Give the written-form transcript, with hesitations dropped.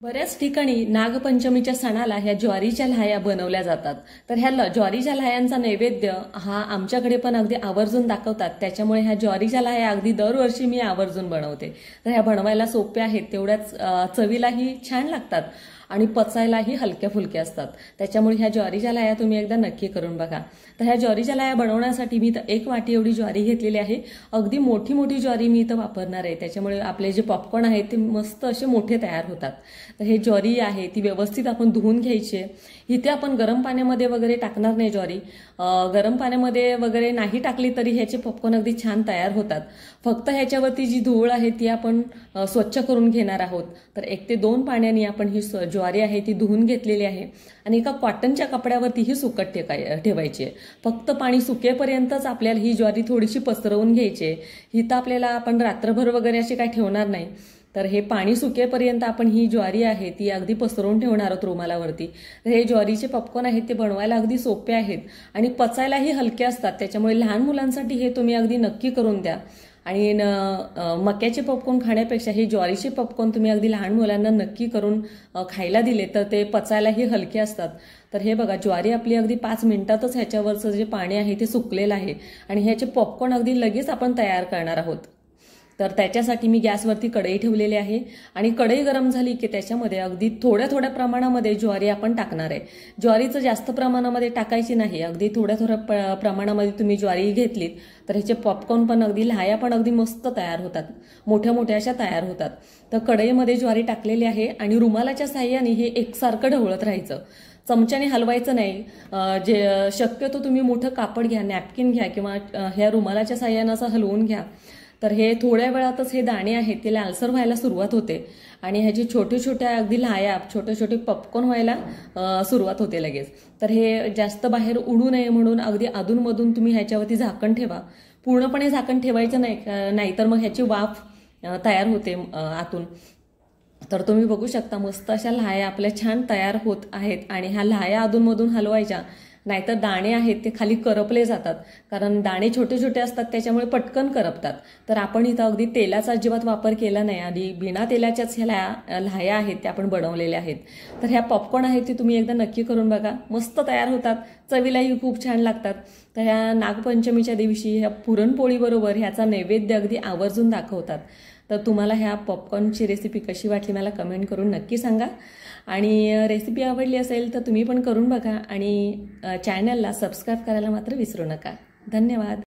बऱ्याच ठिकाणी नागपंचमीच्या सणाला ह्या ज्वारीच्या लाह्या बनवल्या जातात। तर ह्या ज्वारीच्या लाह्यांचा नैवेद्य हा आमच्याकडे पण अगदी आवर्जून दाखवतात। त्याच्यामुळे ह्या ज्वारीच्या लाह्या अगदी दरवर्षी मी आवर्जून बनवते। तर ह्या बनवायला सोप्या आहेत, तेवढ्याच चवीलाही छान लागतात आणि पचायलाही हलक्या फुलक्या असतात। त्याच्यामुळे ह्या ज्वारीच्या लाह्या तुम्ही एकदा नक्की करून बघा। तर ह्या ज्वारीच्या लाह्या बनवण्यासाठी मी 1 वाटी एवढी ज्वारी घेतलेली आहे। अगदी मोठी मोठी ज्वारी मी इथं वापरणार आहे, त्याच्यामुळे आपले जे पॉपकॉर्न आहेत ते मस्त असे मोठे तयार होतात। तर हे ज्वारी आहे ती व्यवस्थित आपण धुवून घ्यायची आहे। इथे आपण गरम पाण्यामध्ये वगैरे टाकणार नाही ज्वारी, गरम पाण्यामध्ये वगैरे नाही टाकली तरी ह्याचे पॉपकॉर्न अगदी छान तयार होतात। फक्त ह्याच्यावरती जी धूळ आहे ती आपण स्वच्छ करून घेणार आहोत। तर 1 ते 2 पाण्याने आपण ही ज्वारी आहे ती धुवून घेतलेली आहे आणि एका कॉटनच्या कपड्यावरती ही सुकट ठेवायची आहे। फक्त पाणी सुकेपर्यंतच आपल्याला ही ज्वारी थोडीशी पसरवून घ्यायची आहे। ही तर आपल्याला आपण रात्रभर वगैरे अशी काय ठेवणार नाही। तर हे पाणी सुकेपर्यंत आपण ही ज्वारी आहे ती अगदी पसरवून ठेवणार आहोत रुमालावरती। तर हे ज्वारीचे पॉपकॉर्न आहेत ते बनवायला अगदी सोपे आहेत आणि पचायलाही हलके असतात। त्याच्यामुळे लहान मुलांसाठी हे तुम्ही अगदी नक्की करून द्या। आणि मक्याचे पॉपकॉर्न खाण्यापेक्षा हे ज्वारीचे पॉपकॉर्न तुम्ही अगदी लहान मुलांना नक्की करून खायला दिले तर ते पचायलाही हलके असतात। तर हे बघा ज्वारी आपली अगदी 5 मिनिटातच ह्याच्यावरचं जे पाणी आहे ते सुकलेलं आहे आणि ह्याचे पॉपकॉर्न अगदी लगेच आपण तयार करणार आहोत। तर त्याच्यासाठी मी गॅसवरती कढई ठेवलेली आहे आणि कढई गरम झाली की त्याच्यामध्ये अगदी थोड्या थोड्या प्रमाणामध्ये ज्वारी आपण टाकणार आहे। ज्वारीचं जास्त प्रमाणामध्ये टाकायची नाही, अगदी थोड्या थोड्या प्रमाणामध्ये तुम्ही ज्वारी घेतलीत तर ह्याचे पॉपकॉर्न पण अगदी लाह्या पण अगदी मस्त तयार होतात, मोठ्या मोठ्या अशा तयार होतात। तर कढईमध्ये ज्वारी टाकलेली आहे आणि रुमालाच्या साह्याने हे एकसारखं ढवळत राहायचं, चमच्याने हलवायचं नाही। जे शक्यतो तुम्ही मोठं कापड घ्या, नॅपकिन घ्या किंवा ह्या रुमालाच्या साह्यानं असं हलवून घ्या। तर हे थोड्या वेळातच हे दाणे आहेत ते लालसर व्हायला सुरुवात होते आणि ह्याची छोटे छोट्या अगदी लाह्या छोटे छोटे पॉपकॉर्न व्हायला सुरुवात होते लगेच। तर हे जास्त बाहेर उडू नये म्हणून अगदी अधूनमधून तुम्ही ह्याच्यावरती झाकण ठेवा। पूर्णपणे झाकण ठेवायचं नाही, नाहीतर मग ह्याची वाफ तयार होते आतून। तर तुम्ही बघू शकता मस्त अशा लाह्या आपल्या छान तयार होत आहेत आणि ह्या लाह्या अधूनमधून हलवायच्या, नाहीतर दाणे आहेत ते खाली करपले जातात, कारण दाणे छोटे छोटे असतात त्याच्यामुळे पटकन करपतात। तर आपण इथं अगदी तेलाचा अजिबात वापर केला नाही आणि बिना तेलाच्याच ह्या लाह्या आहेत त्या आपण बनवलेल्या आहेत। तर ह्या पॉपकॉर्न आहेत ते तुम्ही एकदा नक्की करून बघा, मस्त तयार होतात, चवीलाही खूप छान लागतात। तर ह्या नागपंचमीच्या दिवशी ह्या पुरणपोळीबरोबर ह्याचा नैवेद्य अगदी आवर्जून दाखवतात। तर तुम्हाला ह्या पॉपकॉर्नची रेसिपी कशी वाटली मला कमेंट करून नक्की सांगा आणि रेसिपी आवडली असेल तर तुम्ही पण करून बघा आणि चॅनलला सबस्क्राईब करायला मात्र विसरू नका। धन्यवाद।